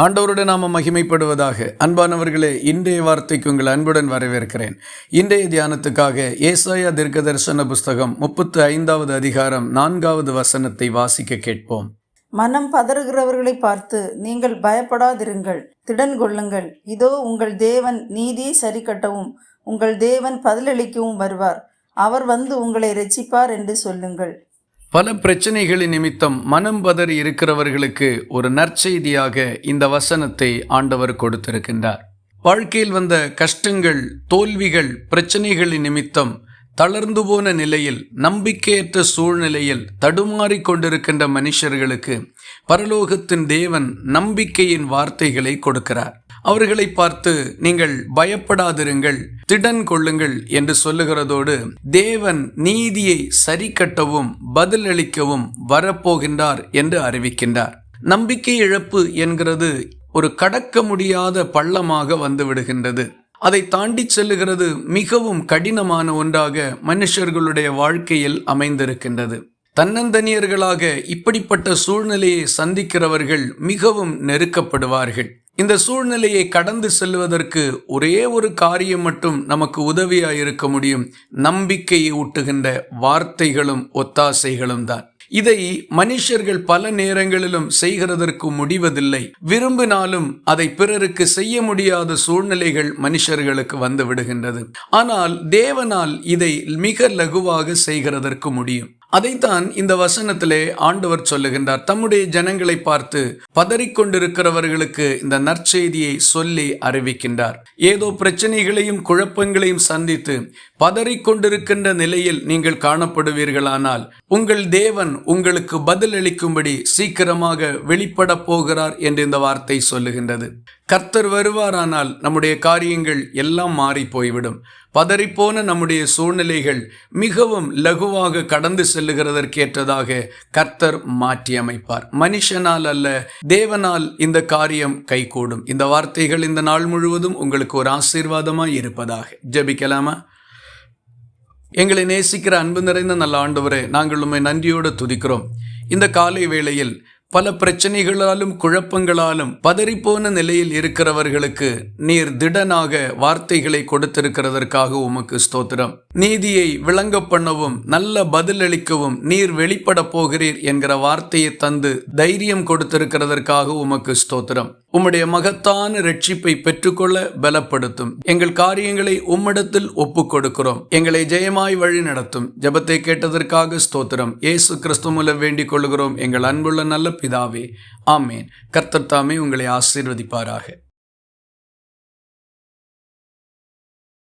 ஆண்டவருடைய நாமம் மகிமைப்படுவதாக. அன்பானவர்களே, இன்றைய வார்த்தைக்கு உங்கள் அன்புடன் வரவேற்கிறேன். இன்றைய தியானத்துக்காக ஏசாயா தீர்க்கதரிசன புஸ்தகம் 35வது அதிகாரம் 4வது வசனத்தை வாசிக்க கேட்போம். மனம் பதறுகிறவர்களை பார்த்து நீங்கள் பயப்படாதிருங்கள், திடன் கொள்ளுங்கள். இதோ உங்கள் தேவன் நீதியை சரி கட்டவும் உங்கள் தேவன் பதிலளிக்கவும் வருவார். அவர் வந்து உங்களை இரட்சிப்பார் என்று சொல்லுங்கள். பல பிரச்சனைகளின் நிமித்தம் மனம் பதறி இருக்கிறவர்களுக்கு ஒரு நற்செய்தியாக இந்த வசனத்தை ஆண்டவர் கொடுத்திருக்கின்றார். வாழ்க்கையில் வந்த கஷ்டங்கள், தோல்விகள், பிரச்சனைகளின் நிமித்தம் தளர்ந்து போன நிலையில், நம்பிக்கையற்ற சூழ்நிலையில் தடுமாறி கொண்டிருக்கின்ற மனுஷர்களுக்கு பரலோகத்தின் தேவன் நம்பிக்கையின் வார்த்தைகளை கொடுக்கிறார். அவர்களை பார்த்து நீங்கள் பயப்படாதிருங்கள், திடன் கொள்ளுங்கள் என்று சொல்லுகிறதோடு தேவன் நீதியை சரி கட்டவும் பதிலளிக்கவும் வரப்போகின்றார் என்று அறிவிக்கின்றார். நம்பிக்கை இழப்பு என்கிறது ஒரு கடக்க முடியாத பள்ளமாக வந்து விடுகின்றது. அதை தாண்டி செல்லுகிறது மிகவும் கடினமான ஒன்றாக மனுஷர்களுடைய வாழ்க்கையில் அமைந்திருக்கின்றது. தன்னந்தனியர்களாக இப்படிப்பட்ட சூழ்நிலையை சந்திக்கிறவர்கள் மிகவும் நெருக்கப்படுவார்கள். இந்த சூழ்நிலையை கடந்து செல்வதற்கு ஒரே ஒரு காரியம் மட்டும் நமக்கு உதவியாக இருக்க முடியும். நம்பிக்கையை ஊட்டுகின்ற வார்த்தைகளும் ஒத்தாசைகளும் தான். இதை மனுஷர்கள் பல நேரங்களிலும் செய்கிறதற்கு முடிவதில்லை. விரும்பினாலும் அதை பிறருக்கு செய்ய முடியாத சூழ்நிலைகள் மனுஷர்களுக்கு வந்து விடுகின்றது. ஆனால் தேவனால் இதை மிக லகுவாக செய்கிறதற்கு முடியும். அதைத்தான் இந்த வசனத்திலே ஆண்டவர் சொல்லுகின்றார். தம்முடைய ஜனங்களை பார்த்து பதறிக்கொண்டிருக்கிறவர்களுக்கு இந்த நற்செய்தியை சொல்லி அறிவிக்கின்றார். ஏதோ பிரச்சனைகளையும் குழப்பங்களையும் சந்தித்து பதறிக்கொண்டிருக்கின்ற நிலையில் நீங்கள் காணப்படுவீர்களானால் உங்கள் தேவன் உங்களுக்கு பதிலளிக்கும்படி சீக்கிரமாக வெளிப்பட போகிறார் என்று இந்த வார்த்தை சொல்லுகின்றது. கர்த்தர் வருவாரானால் நம்முடைய காரியங்கள் எல்லாம் மாறி போய்விடும். பதறிப்போன நம்முடைய சூழ்நிலைகள் மிகவும் லகுவாக கடந்து செல்லுகிறதற்கேற்றதாக கர்த்தர் மாற்றி அமைப்பார். மனுஷனால் அல்ல, தேவனால் இந்த காரியம் கைகூடும். இந்த வார்த்தைகள் இந்த நாள் முழுவதும் உங்களுக்கு ஒரு ஆசீர்வாதமாய் இருப்பதாக. ஜெபிக்கலாமா? எங்களை நேசிக்கிற அன்பு நிறைந்த நல்ல ஆண்டவரே, நாங்கள் உம்மை நன்றியோடு துதிக்கிறோம். இந்த காலை வேளையில் பல பிரச்சனைகளாலும் குழப்பங்களாலும் பதறிப்போன நிலையில் இருக்கிறவர்களுக்கு நீர் திடனாக வார்த்தைகளை கொடுத்திருக்கிறதற்காக உமக்கு ஸ்தோத்திரம். நீதியை விளங்க பண்ணவும் நல்ல பதிலளிக்கவும் நீர் வெளிப்பட போகிறீர் என்கிற வார்த்தையை தந்து தைரியம் கொடுத்திருக்கிறதற்காக உமக்கு ஸ்தோத்திரம். உம்முடைய மகத்தான ரட்சிப்பை பெற்றுக்கொள்ள பலப்படுத்தும். எங்கள் காரியங்களை உம்மிடத்தில் ஒப்புக் கொடுக்கிறோம். எங்களை ஜெயமாய் வழி நடத்தும். ஜெபத்தை கேட்டதற்காக ஸ்தோத்திரம். இயேசு கிறிஸ்து மூலம் வேண்டிக் கொள்கிறோம் எங்கள் அன்புள்ள நல்ல பிதாவே, ஆமேன். கர்த்தர் தாமே உங்களை ஆசீர்வதிப்பாராக.